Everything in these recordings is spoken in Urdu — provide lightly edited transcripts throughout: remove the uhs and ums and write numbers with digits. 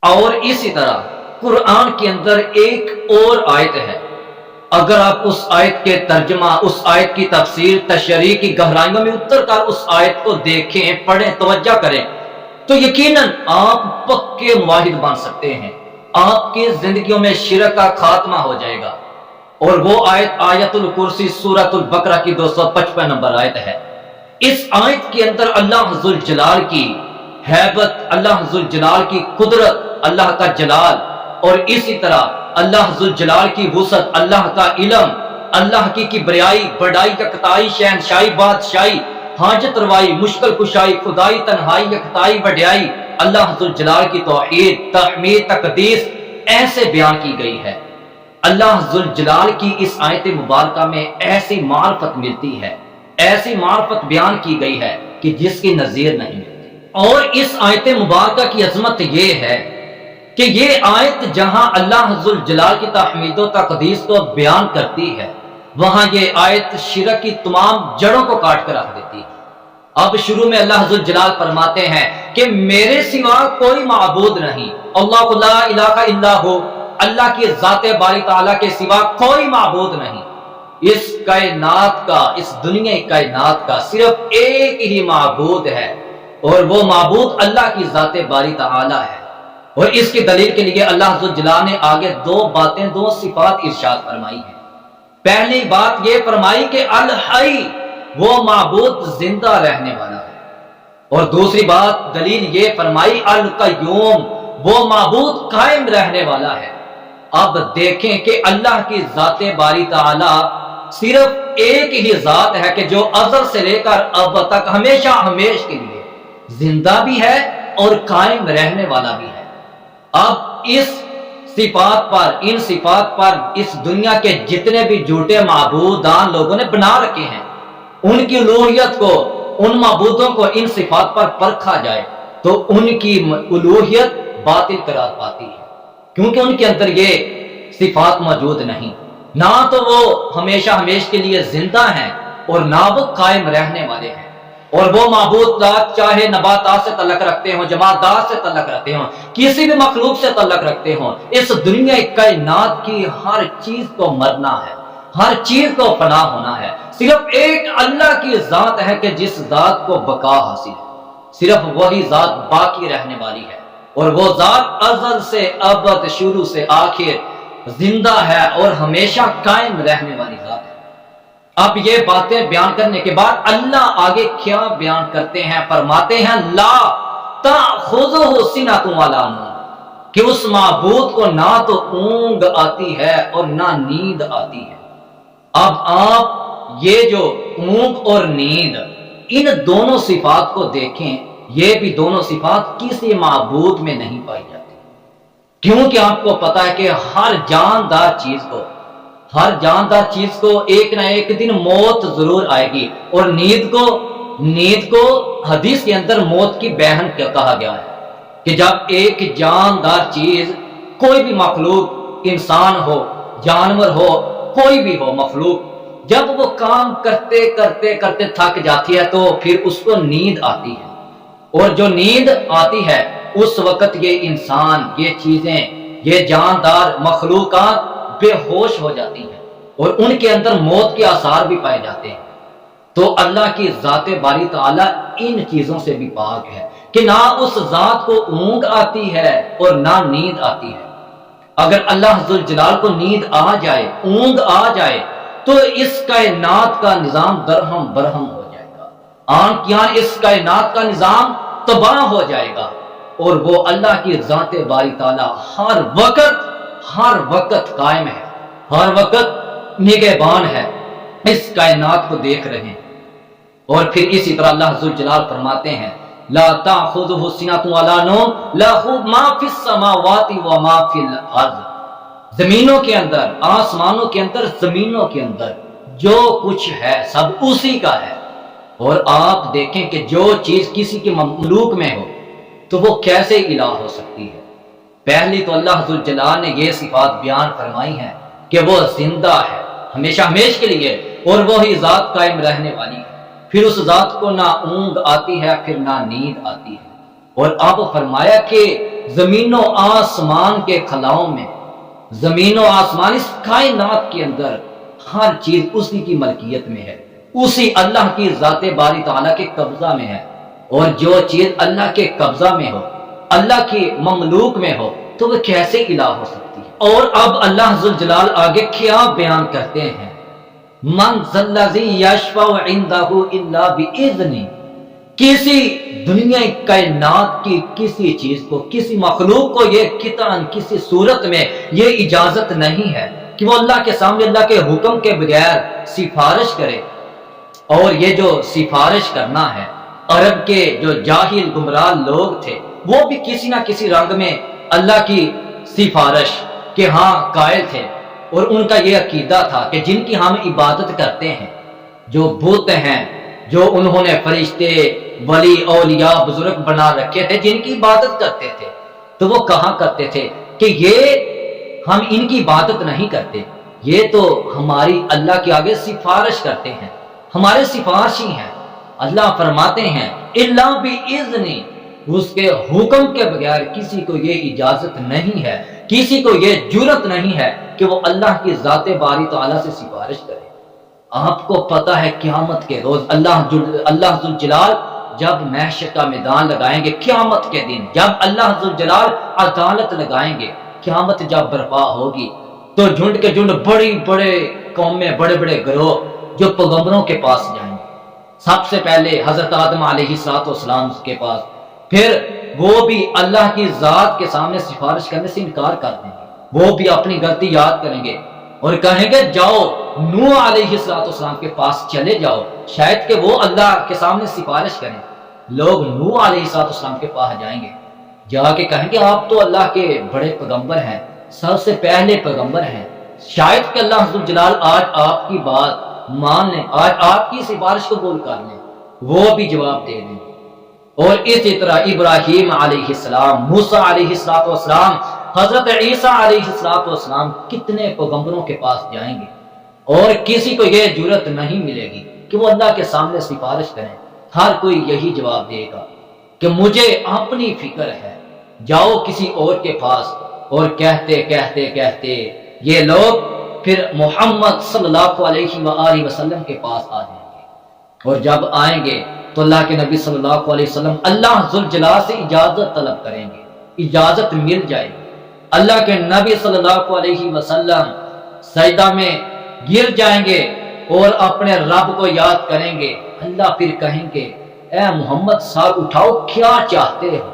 اور اسی طرح قرآن کے اندر ایک اور آیت ہے، اگر آپ اس آیت کے ترجمہ، اس آیت کی تفسیر، تشریح کی گہرائیوں میں اتر کر اس آیت کو دیکھیں، پڑھیں، توجہ کریں، تو یقیناً آپ پکے موحد بن سکتے ہیں، آپ کی زندگیوں میں شرک کا خاتمہ ہو جائے گا۔ اور وہ آیت آیت الکرسی سورۃ البقرہ کی 255 نمبر آیت ہے۔ اس آیت کے اندر اللہ ذوالجلال کی ہیبت، اللہ ذوالجلال کی قدرت، اللہ کا جلال، اور اسی طرح اللہ ذوالجلال کی وسعت، اللہ کا علم، اللہ کی کبریائی، بڑائی، یکتائی، شہنشاہی، بادشاہی، حاجت روائی، مشکل کشائی، خدائی، تنہائی، یکتائی، وڈیائی، اللہ ذوالجلال کی توحید، تحمید، تقدیس ایسے بیان کی گئی ہے۔ اللہ ذوالجلال کی اس آیت مبارکہ میں ایسی معرفت ملتی ہے، ایسی معرفت بیان کی گئی ہے کہ جس کی نظیر نہیں ملتی۔ اور اس آیت مبارکہ کی عظمت یہ ہے کہ یہ آیت جہاں اللہ ذوالجلال کی تحمید و تقدیس کو بیان کرتی ہے، وہاں یہ آیت شرک کی تمام جڑوں کو کاٹ کر رکھ دیتی ہے۔ اب شروع میں اللہ ذوالجلال فرماتے ہیں کہ میرے سوا کوئی معبود نہیں، اللہ لا الہ الا ہو، اللہ کی ذات باری تعالیٰ کے سوا کوئی معبود نہیں۔ اس کائنات کا، اس دنیا کائنات کا صرف ایک ہی معبود ہے، اور وہ معبود اللہ کی ذات باری تعالیٰ ہے۔ اور اس کی دلیل کے لیے اللہ ذوالجلال نے آگے دو باتیں، دو صفات ارشاد فرمائی ہیں۔ پہلی بات یہ فرمائی کہ الحی، وہ معبود زندہ رہنے والا ہے، اور دوسری بات دلیل یہ فرمائی القیوم، وہ معبود قائم رہنے والا ہے۔ اب دیکھیں کہ اللہ کی ذات باری تعالی صرف ایک ہی ذات ہے کہ جو ازل سے لے کر اب تک ہمیشہ ہمیش کے لیے زندہ بھی ہے اور قائم رہنے والا بھی ہے۔ اب اس صفات پر، ان صفات پر اس دنیا کے جتنے بھی جھوٹے معبودان لوگوں نے بنا رکھے ہیں، ان کی الوہیت کو، ان معبودوں کو ان صفات پر پرکھا جائے تو ان کی الوہیت باطل قرار پاتی ہے، کیونکہ ان کے اندر یہ صفات موجود نہیں۔ نہ تو وہ ہمیشہ ہمیش کے لیے زندہ ہیں اور نہ وہ قائم رہنے والے ہیں۔ اور وہ معبود ذات چاہے نباتات سے تعلق رکھتے ہوں، جمادات سے تعلق رکھتے ہوں، کسی بھی مخلوق سے تعلق رکھتے ہوں، اس دنیا کائنات کی ہر چیز کو مرنا ہے، ہر چیز کو فنا ہونا ہے۔ صرف ایک اللہ کی ذات ہے کہ جس ذات کو بقا حاصل ہے، صرف وہی ذات باقی رہنے والی ہے، اور وہ ذات ازل سے ابد، شروع سے آخر زندہ ہے اور ہمیشہ قائم رہنے والی ذات ہے۔ اب یہ باتیں بیان کرنے کے بعد اللہ آگے کیا بیان کرتے ہیں؟ فرماتے ہیں لا تأخذہ سنۃ ولا نوم، کہ اس معبود کو نہ تو اونگ آتی ہے اور نہ نیند آتی ہے۔ اب آپ یہ جو اونگ اور نیند، ان دونوں صفات کو دیکھیں، یہ بھی دونوں صفات کسی معبود میں نہیں پائی جاتی، کیونکہ آپ کو پتا ہے کہ ہر جاندار چیز کو ایک نہ ایک دن موت ضرور آئے گی، اور نیند کو حدیث کے اندر موت کی بہن کہا گیا ہے، کہ جب ایک جاندار چیز، کوئی بھی مخلوق، انسان ہو، جانور ہو، کوئی بھی ہو مخلوق، جب وہ کام کرتے کرتے تھک جاتی ہے تو پھر اس کو نیند آتی ہے، اور جو نیند آتی ہے اس وقت یہ انسان، یہ چیزیں، یہ جاندار مخلوقات بے ہوش ہو جاتی ہیں اور ان کے اندر موت کے آثار بھی پائے جاتے ہیں۔ تو اللہ کی ذات باری تعالیٰ ان چیزوں سے بھی پاک ہے کہ نہ اس ذات کو اونگ آتی ہے اور نہ نیند آتی ہے۔ اگر اللہ ذوالجلال کو نیند آ جائے، اونگ آ جائے، تو اس کائنات کا نظام درہم برہم ہو جائے گا، آن اس کائنات کا نظام تباہ ہو جائے گا، اور وہ اللہ کی ذات باری تعالیٰ ہر وقت قائم ہے، ہر وقت نگہبان ہے، اس کائنات کو دیکھ رہے ہیں۔ اور پھر اسی طرح اللہ ذوالجلال فرماتے ہیں لا تأخذہ سنۃ ولا نوم لہ ما فی السماوات و ما فی الارض، زمینوں کے اندر، آسمانوں کے اندر، زمینوں کے اندر جو کچھ ہے سب اسی کا ہے۔ اور آپ دیکھیں کہ جو چیز کسی کے مملوک میں ہو تو وہ کیسے الہ ہو سکتی ہے؟ پہلی تو اللہ ذوالجلال نے یہ صفات بیان فرمائی ہیں کہ وہ زندہ ہے ہمیشہ ہمیش کے لیے، اور وہی ذات قائم رہنے والی ہے، پھر اس ذات کو نہ اونگ آتی ہے، پھر نہ نیند آتی ہے۔ اور اب فرمایا کہ زمین و آسمان کے خلاؤں میں، زمین و آسمان اس کائنات کے اندر ہر چیز اسی کی ملکیت میں ہے، اسی اللہ کی ذات باری تعالیٰ کے قبضہ میں ہے، اور جو چیز اللہ کے قبضہ میں ہو، اللہ کی مملوک میں ہو، تو وہ کیسے الہ ہو سکتی ہے؟ اور اب اللہ ذوالجلال آگے کیا بیان کرتے ہیں، من ذا الذی یشفع عندہ الا باذنہ، کسی دنیا کائنات کی کسی چیز کو، کسی مخلوق کو یہ قطعاً کسی صورت میں یہ اجازت نہیں ہے کہ وہ اللہ کے سامنے اللہ کے حکم کے بغیر سفارش کرے۔ اور یہ جو سفارش کرنا ہے، عرب کے جو جاہل گمراہ لوگ تھے وہ بھی کسی نہ کسی رنگ میں اللہ کی سفارش کے ہاں قائل تھے، اور ان کا یہ عقیدہ تھا کہ جن کی ہم عبادت کرتے ہیں، جو بت ہیں، جو انہوں نے فرشتے، ولی، اولیاء، بزرگ بنا رکھے تھے جن کی عبادت کرتے تھے، تو وہ کہا کرتے تھے کہ یہ ہم ان کی عبادت نہیں کرتے، یہ تو ہماری اللہ کے آگے سفارش کرتے ہیں، ہمارے سفارشی ہیں۔ اللہ فرماتے ہیں الا باذن، اس کے حکم کے بغیر کسی کو یہ اجازت نہیں ہے، کسی کو یہ جرأت نہیں ہے کہ وہ اللہ کی ذات باری تعالیٰ سے سفارش کرے۔ آپ کو پتہ ہے قیامت کے روز اللہ ذوالجلال جب محشر کا میدان لگائیں گے، قیامت کے دن جب اللہ ذوالجلال عدالت لگائیں گے، قیامت جب برپا ہوگی، تو جھنڈ کے جھنڈ بڑی بڑے قومیں، بڑے بڑے گروہ جو پیغمبروں کے پاس جائیں گے، سب سے پہلے حضرت آدم علیہ السلام کے پاس، پھر وہ بھی اللہ کی ذات کے سامنے سفارش کرنے سے انکار کر دیں گے، وہ بھی اپنی غلطی یاد کریں گے اور کہیں گے جاؤ نوح علیہ السلام کے پاس چلے جاؤ، شاید کہ وہ اللہ کے سامنے سفارش کریں۔ لوگ نوح علیہ السلام کے پاس جائیں گے، جا کے کہیں گے آپ تو اللہ کے بڑے پیغمبر ہیں، سب سے پہلے پیغمبر ہیں، شاید کہ اللہ ذوالجلال آج آپ کی بات مان لیں، آج آپ کی سفارش قبول کر لیں۔ وہ بھی جواب دے دیں۔ اور اسی طرح ابراہیم علیہ السلام، موسیٰ علیہ السلام، حضرت عیسیٰ علیہ السلام کتنے پیغمبروں کے پاس جائیں گے، اور کسی کو یہ جرأت نہیں ملے گی کہ وہ اللہ کے سامنے سفارش کریں۔ ہر کوئی یہی جواب دے گا کہ مجھے اپنی فکر ہے، جاؤ کسی اور کے پاس۔ اور کہتے کہتے کہتے یہ لوگ پھر محمد صلی اللہ علیہ وآلہ وسلم کے پاس آ جائیں گے، اور جب آئیں گے تو اللہ کے نبی صلی اللہ علیہ وسلم اللہ ذوالجلال سے اجازت طلب کریں گے، اجازت مل جائے گی۔ اللہ کے نبی صلی اللہ علیہ وسلم سجدہ میں گر جائیں گے اور اپنے رب کو یاد کریں گے۔ اللہ پھر کہیں گے اے محمد سر اٹھاؤ، کیا چاہتے ہو؟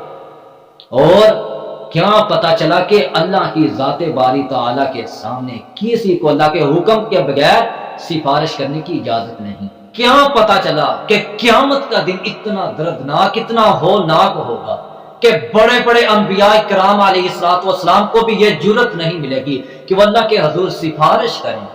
اور کیا پتا چلا کہ اللہ کی ذات باری تعالیٰ کے سامنے کسی کو اللہ کے حکم کے بغیر سفارش کرنے کی اجازت نہیں۔ کیا پتا چلا کہ قیامت کا دن اتنا دردناک، اتنا ہولناک ہوگا کہ بڑے بڑے انبیاء کرام علیہ السلام کو بھی یہ جرأت نہیں ملے گی کہ وہ اللہ کے حضور سفارش کریں۔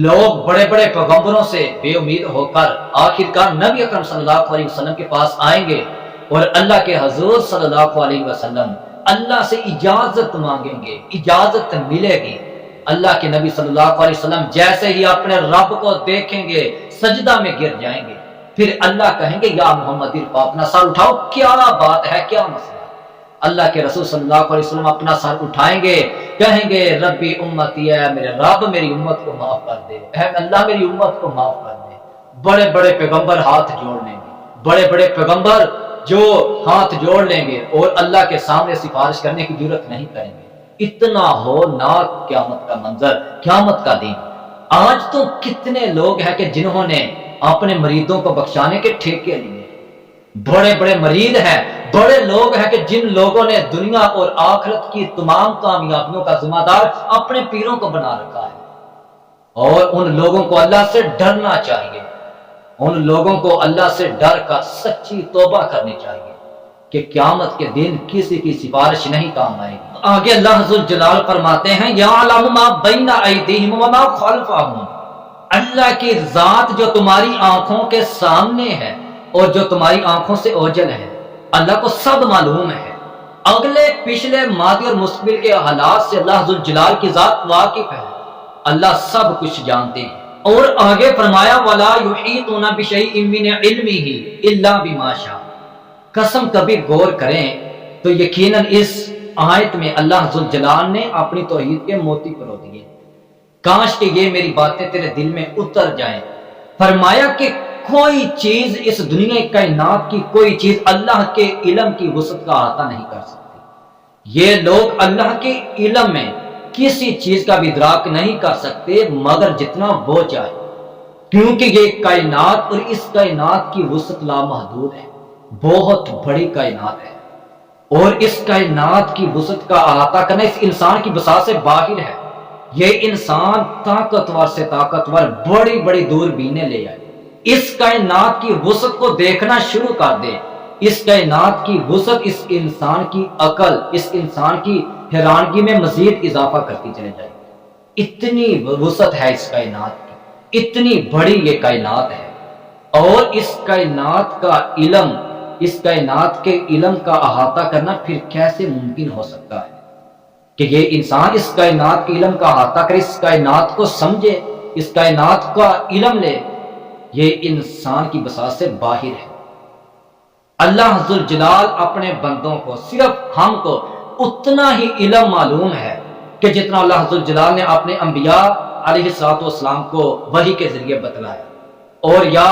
لوگ بڑے بڑے پیغمبروں سے بے امید ہو کر آخرکار نبی اکرم صلی اللہ علیہ وسلم کے پاس آئیں گے، اور اللہ کے حضور صلی اللہ علیہ وسلم اللہ سے اجازت مانگیں گے، اجازت ملے گی۔ اللہ کے نبی صلی اللہ علیہ وسلم جیسے ہی اپنے رب کو دیکھیں گے سجدہ میں گر جائیں گے، پھر اللہ کہیں گے یا محمد ارفع، اپنا سر اٹھاؤ، کیا بات ہے، کیا مسئلہ؟ اللہ کے رسول صلی اللہ علیہ وسلم اپنا سر اٹھائیں گے، کہیں گے ربی امتی، ہے میرے رب میری امت کو معاف کر دے، اے اللہ میری امت کو معاف کر دے۔ بڑے بڑے پیغمبر ہاتھ جوڑ لیں گے، بڑے بڑے پیغمبر جو ہاتھ جوڑ لیں گے اور اللہ کے سامنے سفارش کرنے کی جرأت نہیں کریں گے۔ اتنا ہولناک قیامت کا منظر، قیامت کا دن۔ آج تو کتنے لوگ ہیں کہ جنہوں نے اپنے مریضوں کو بخشانے کے ٹھیکے لیے، بڑے بڑے مریض ہیں، بڑے لوگ ہیں کہ جن لوگوں نے دنیا اور آخرت کی تمام کامیابیوں کا ذمہ دار اپنے پیروں کو بنا رکھا ہے۔ اور ان لوگوں کو اللہ سے ڈرنا چاہیے، ان لوگوں کو اللہ سے ڈر کر سچی توبہ کرنی چاہیے کہ قیامت کے دن کسی کی سفارش نہیں کام آئے گی۔ آگے اللہ ذوالجلال فرماتے ہیں یعلم ما بین ایدیہم وما خلفہم، اللہ کی ذات جو تمہاری آنکھوں کے سامنے ہے اور جو تمہاری آنکھوں سے اوجھل ہے، اللہ کو سب معلوم ہے۔ اگلے پچھلے ماضی اور مستقبل کے حالات سے اللہ ذوالجلال کی ذات واقف ہے، اللہ سب کچھ جانتے ہیں۔ اور آگے فرمایا وَلَا يُحِيطُونَ بِشَيْءٍ مِّنْ عِلْمِهِ إِلَّا بِمَا شَاءَ۔ قسم کبھی غور کریں تو یقیناً اس آیت میں اللہ ذوالجلال نے اپنی توحید کے موتی پرو دیے۔ کاش کہ یہ میری باتیں تیرے دل میں اتر جائیں۔ فرمایا کہ کوئی چیز اس دنیا کائنات کی کوئی چیز اللہ کے علم کی وسعت کا احاطہ نہیں کر سکتی۔ یہ لوگ اللہ کے علم میں کسی چیز کا بھی ادراک نہیں کر سکتے مگر جتنا وہ چاہے، کیونکہ یہ کائنات اور اس کائنات کی وسعت لامحدود ہے، بہت بڑی کائنات ہے، اور اس کائنات کی وسعت کا احاطہ کرنا اس انسان کی بساط سے باہر ہے۔ یہ انسان طاقتور سے طاقتور بڑی بڑی دوربینیں لے آئے، اس کائنات کی وسعت کو دیکھنا شروع کر دے۔ اس کائنات کی وسعت اس انسان کی عقل، اس انسان کی حیرانگی میں مزید اضافہ کرتی چلے جائے۔ اتنی وسعت ہے اس کائنات کی، اتنی بڑی یہ کائنات ہے، اور اس کائنات کا علم، اس کائنات کے علم کا احاطہ کرنا پھر کیسے ممکن ہو سکتا ہے کہ یہ انسان اس کائنات کے علم کا احاطہ کرے، اس کائنات کو سمجھے، اس کائنات کا علم لے۔ یہ انسان کی بساط سے باہر ہے۔ اللہ ذوالجلال اپنے بندوں کو، صرف ہم کو اتنا ہی علم معلوم ہے کہ جتنا اللہ ذوالجلال نے اپنے انبیاء علیہ السلام کو وحی کے ذریعے بتلایا، اور یا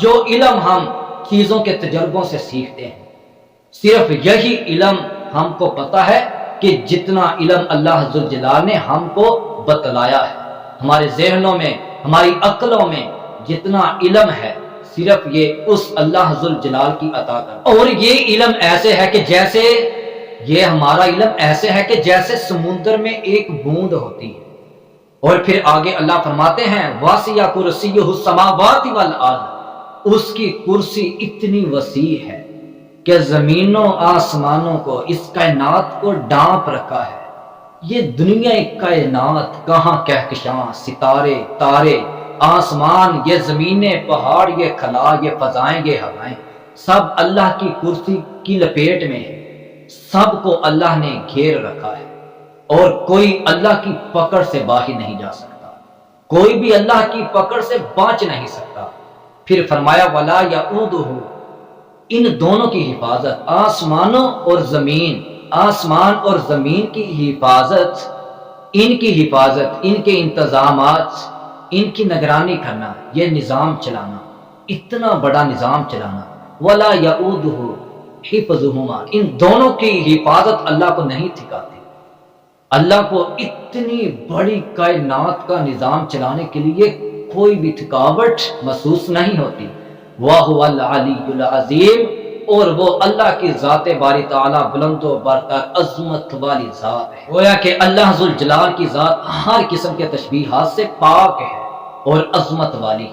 جو علم ہم چیزوں کے تجربوں سے سیکھتے ہیں، صرف یہی علم ہم کو پتا ہے کہ جتنا علم اللہ ذوالجلال نے ہم کو بتلایا ہے۔ ہمارے ذہنوں میں، ہماری عقلوں میں جتنا علم ہے، صرف یہ اس اللہ ذوالجلال کی عطا کر، اور یہ علم ایسے ہے کہ جیسے یہ ہمارا علم ایسے ہے کہ جیسے سمندر میں ایک بوند ہوتی ہے۔ اور پھر آگے اللہ فرماتے ہیں وَاسِعَ كُرْسِيُّهُ السَّمَاوَاتِ وَالْأَرْضِ، اس کی کرسی اتنی وسیع ہے کہ زمینوں آسمانوں کو، اس کائنات کو ڈانپ رکھا ہے۔ یہ دنیا کائنات کہاں کہکشاں، ستارے، تارے، آسمان، یہ زمینیں، پہاڑ، یہ خلا، یہ فضائیں، یہ ہوائیں، سب اللہ کی کرسی کی لپیٹ میں ہے، سب کو اللہ نے گھیر رکھا ہے، اور کوئی اللہ کی پکڑ سے باہر نہیں جا سکتا، کوئی بھی اللہ کی پکڑ سے بچ نہیں سکتا۔ پھر فرمایا وَلَا يَئُودُهُ، ان دونوں کی حفاظت، آسمانوں اور زمین، آسمان اور زمین کی حفاظت، ان کی حفاظت، ان کے انتظامات، ان کی نگرانی کرنا، یہ نظام چلانا، اتنا بڑا نظام چلانا، وَلَا يَئُودُهُ حِفْظُهُمَا، ان دونوں کی حفاظت اللہ کو نہیں تھکاتی۔ اللہ کو اتنی بڑی کائنات کا نظام چلانے کے لیے کوئی بھی تھکاوٹ محسوس نہیں ہوتی۔ وَهُوَ الْعَلِيُّ الْعَظِيمُ، اور وہ اللہ کی ذات باری تعالیٰ بلند و برتر عظمت والی ذات ہے۔ گویا کہ اللہ ذوالجلال کی ذات ہر قسم کے تشبیہات سے پاک ہے اور عظمت والی۔